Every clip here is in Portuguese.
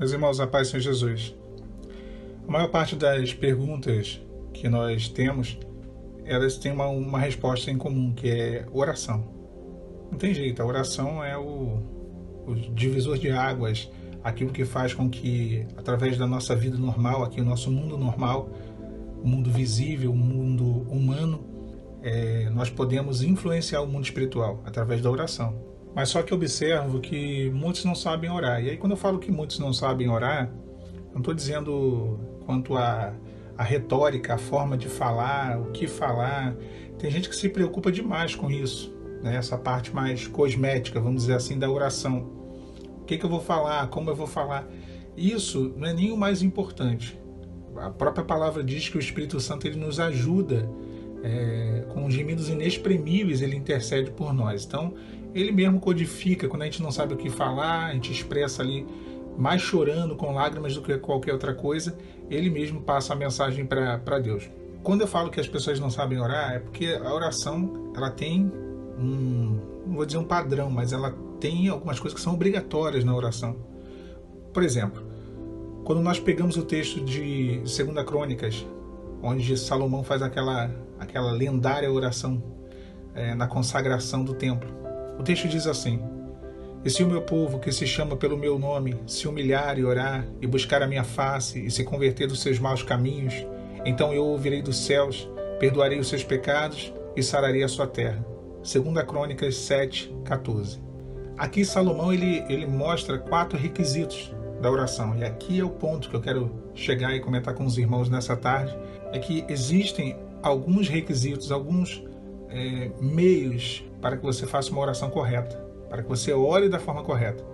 Meus irmãos, a paz do Senhor Jesus. A maior parte das perguntas que nós temos, elas têm uma resposta em comum, que é oração. Não tem jeito, a oração é o divisor de águas, aquilo que faz com que, através da nossa vida normal, aqui o nosso mundo normal, o mundo visível, o mundo humano, nós podemos influenciar o mundo espiritual através da oração. Mas só que eu observo que muitos não sabem orar. E aí quando eu falo que muitos não sabem orar, não estou dizendo quanto à retórica, a forma de falar, o que falar. Tem gente que se preocupa demais com isso, né? Essa parte mais cosmética, vamos dizer assim, da oração. O que eu vou falar, como eu vou falar. Isso não é nem o mais importante. A própria palavra diz que o Espírito Santo ele nos ajuda, com gemidos inexprimíveis ele intercede por nós. Então ele mesmo codifica. Quando a gente não sabe o que falar, a gente expressa ali mais chorando, com lágrimas do que qualquer outra coisa, ele mesmo passa a mensagem para Deus. Quando eu falo que as pessoas não sabem orar, é porque a oração ela tem não vou dizer um padrão, mas ela tem algumas coisas que são obrigatórias na oração. Por exemplo, quando nós pegamos o texto de 2 Crônicas, onde Salomão faz aquela lendária oração na consagração do templo, o texto diz assim: "E se o meu povo, que se chama pelo meu nome, se humilhar e orar, e buscar a minha face, e se converter dos seus maus caminhos, então eu ouvirei dos céus, perdoarei os seus pecados e sararei a sua terra." 2 Crônicas 7:14. Aqui Salomão ele mostra 4 requisitos da oração. E aqui é o ponto que eu quero chegar e comentar com os irmãos nessa tarde, é que existem alguns requisitos, alguns meios para que você faça uma oração correta, para que você ore da forma correta.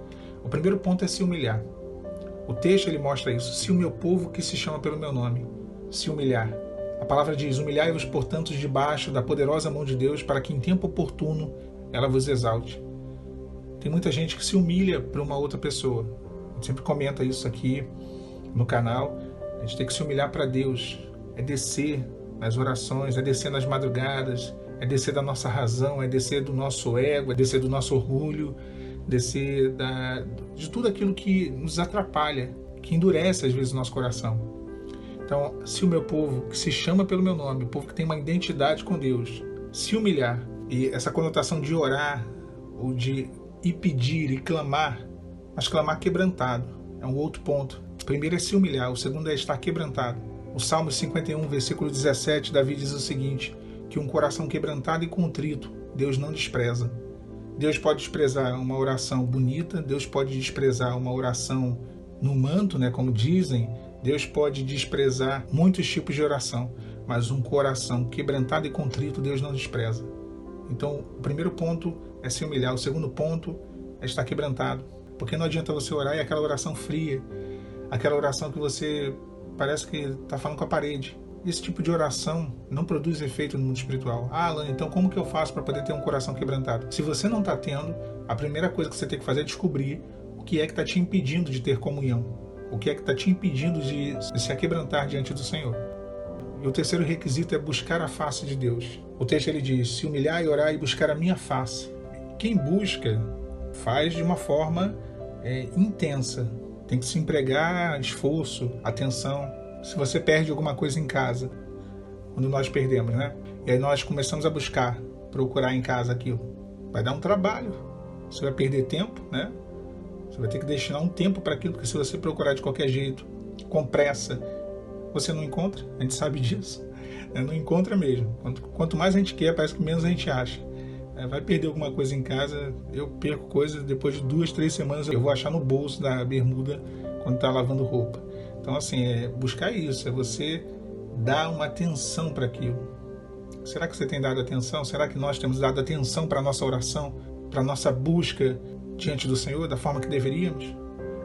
O primeiro ponto é se humilhar. O texto ele mostra isso: "Se o meu povo que se chama pelo meu nome se humilhar." A palavra diz: "Humilhai-vos, portanto, debaixo da poderosa mão de Deus, para que em tempo oportuno ela vos exalte." Tem muita gente que se humilha para uma outra pessoa. A gente sempre comenta isso aqui no canal. A gente tem que se humilhar para Deus. É descer nas orações, é descer nas madrugadas, é descer da nossa razão, é descer do nosso ego, é descer do nosso orgulho, descer de tudo aquilo que nos atrapalha, que endurece às vezes o nosso coração. Então, se o meu povo, que se chama pelo meu nome, o povo que tem uma identidade com Deus, se humilhar, e essa conotação de orar, ou de ir pedir e clamar, mas clamar quebrantado, é um outro ponto. O primeiro é se humilhar, o segundo é estar quebrantado. O Salmo 51, versículo 17, Davi diz o seguinte: que um coração quebrantado e contrito, Deus não despreza. Deus pode desprezar uma oração bonita, Deus pode desprezar uma oração no manto, né, como dizem, Deus pode desprezar muitos tipos de oração, mas um coração quebrantado e contrito, Deus não despreza. Então, o primeiro ponto é se humilhar, o segundo ponto é estar quebrantado, porque não adianta você orar e aquela oração fria, aquela oração que você parece que está falando com a parede. Esse tipo de oração não produz efeito no mundo espiritual. Alan, então como que eu faço para poder ter um coração quebrantado? Se você não está tendo, a primeira coisa que você tem que fazer é descobrir o que é que está te impedindo de ter comunhão. O que é que está te impedindo de se aquebrantar diante do Senhor. E o terceiro requisito é buscar a face de Deus. O texto ele diz: "Se humilhar e orar e buscar a minha face." Quem busca faz de uma forma intensa. Tem que se empregar esforço, atenção. Se você perde alguma coisa em casa, quando nós perdemos, né? E aí nós começamos a procurar em casa aquilo. Vai dar um trabalho. Você vai perder tempo, né? Você vai ter que destinar um tempo para aquilo, porque se você procurar de qualquer jeito, com pressa, você não encontra. A gente sabe disso. Não encontra mesmo. Quanto mais a gente quer, parece que menos a gente acha. Vai perder alguma coisa em casa, eu perco coisas, depois de 2, 3 semanas eu vou achar no bolso da bermuda quando está lavando roupa. Então assim, buscar isso, é você dar uma atenção para aquilo. Será que você tem dado atenção? Será que nós temos dado atenção para a nossa oração, para a nossa busca diante do Senhor, da forma que deveríamos?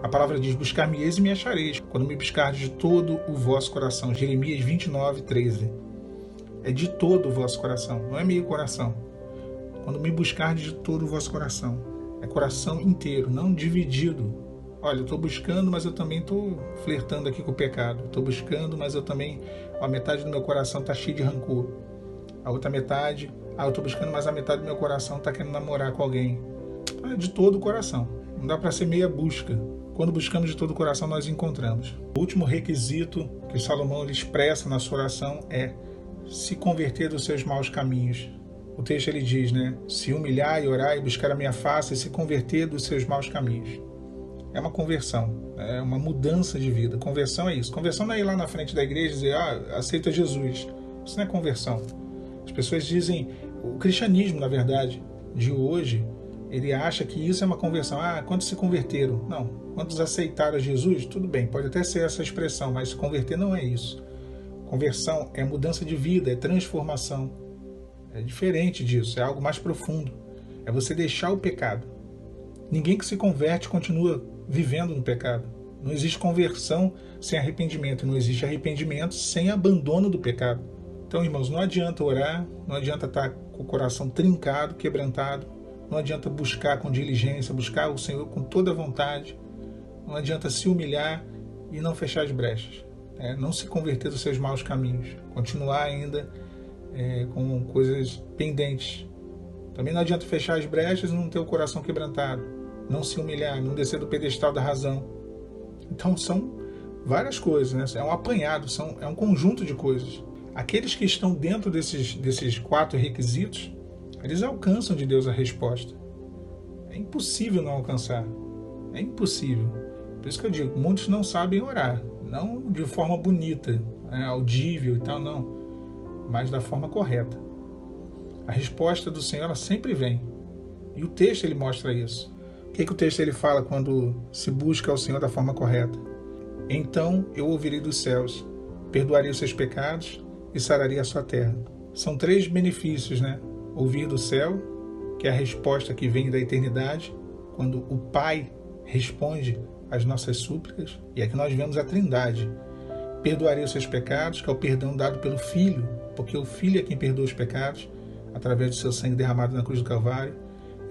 A palavra diz: "Buscar-me-eis e me achareis, quando me buscardes de todo o vosso coração." Jeremias 29:13. É de todo o vosso coração, não é meio coração. Quando me buscardes de todo o vosso coração. É coração inteiro, não dividido. Olha, eu estou buscando, mas eu também estou flertando aqui com o pecado. Estou buscando, mas eu também... A metade do meu coração está cheio de rancor. A outra metade... eu estou buscando, mas a metade do meu coração está querendo namorar com alguém. É de todo o coração. Não dá para ser meia busca. Quando buscamos de todo o coração, nós encontramos. O último requisito que Salomão ele expressa na sua oração é se converter dos seus maus caminhos. O texto ele diz, né? Se humilhar e orar e buscar a minha face e se converter dos seus maus caminhos. É uma conversão, é uma mudança de vida. Conversão é isso. Conversão não é ir lá na frente da igreja e dizer, aceita Jesus. Isso não é conversão. As pessoas dizem, o cristianismo, na verdade, de hoje, ele acha que isso é uma conversão. Quantos se converteram? Não. Quantos aceitaram Jesus? Tudo bem, pode até ser essa expressão, mas se converter não é isso. Conversão é mudança de vida, é transformação. É diferente disso, é algo mais profundo. É você deixar o pecado. Ninguém que se converte continua vivendo no pecado. Não existe conversão sem arrependimento. Não existe arrependimento sem abandono do pecado. Então, irmãos, não adianta orar, não adianta estar com o coração trincado, quebrantado, não adianta buscar com diligência, buscar o Senhor com toda a vontade, não adianta se humilhar e não fechar as brechas, não se converter dos seus maus caminhos, continuar ainda com coisas pendentes. Também não adianta fechar as brechas e não ter o coração quebrantado, não se humilhar, não descer do pedestal da razão. Então são várias coisas, né? É um apanhado, é um conjunto de coisas. Aqueles que estão dentro desses 4 requisitos, eles alcançam de Deus a resposta. É impossível não alcançar. É impossível. Por isso que eu digo, muitos não sabem orar. Não de forma bonita, audível e tal, não. Mas da forma correta. A resposta do Senhor ela sempre vem. E o texto ele mostra isso. O que o texto ele fala quando se busca ao Senhor da forma correta? Então eu ouvirei dos céus, perdoarei os seus pecados e sararia a sua terra. São 3 benefícios, né? Ouvir do céu, que é a resposta que vem da eternidade, quando o Pai responde às nossas súplicas, e aqui nós vemos a Trindade. Perdoarei os seus pecados, que é o perdão dado pelo Filho, porque o Filho é quem perdoa os pecados, através do seu sangue derramado na cruz do Calvário,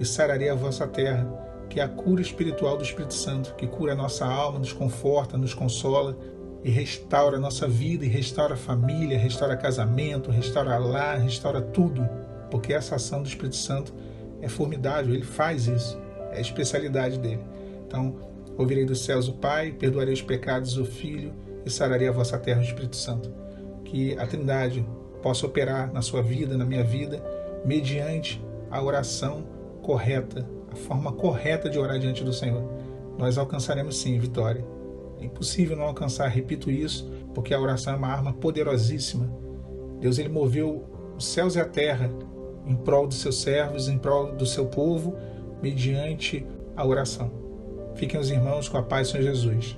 e sararei a vossa terra, que é a cura espiritual do Espírito Santo, que cura a nossa alma, nos conforta, nos consola, e restaura a nossa vida, e restaura a família, restaura casamento, restaura lar, restaura tudo, porque essa ação do Espírito Santo é formidável, ele faz isso, é a especialidade dele. Então, ouvirei dos céus o Pai, perdoarei os pecados do Filho e sararei a vossa terra, o Espírito Santo. Que a Trindade possa operar na sua vida, na minha vida, mediante a oração correta, a forma correta de orar diante do Senhor. Nós alcançaremos sim vitória. É impossível não alcançar, repito isso, porque a oração é uma arma poderosíssima. Deus ele moveu os céus e a terra em prol dos seus servos, em prol do seu povo, mediante a oração. Fiquem os irmãos com a paz do Senhor Jesus.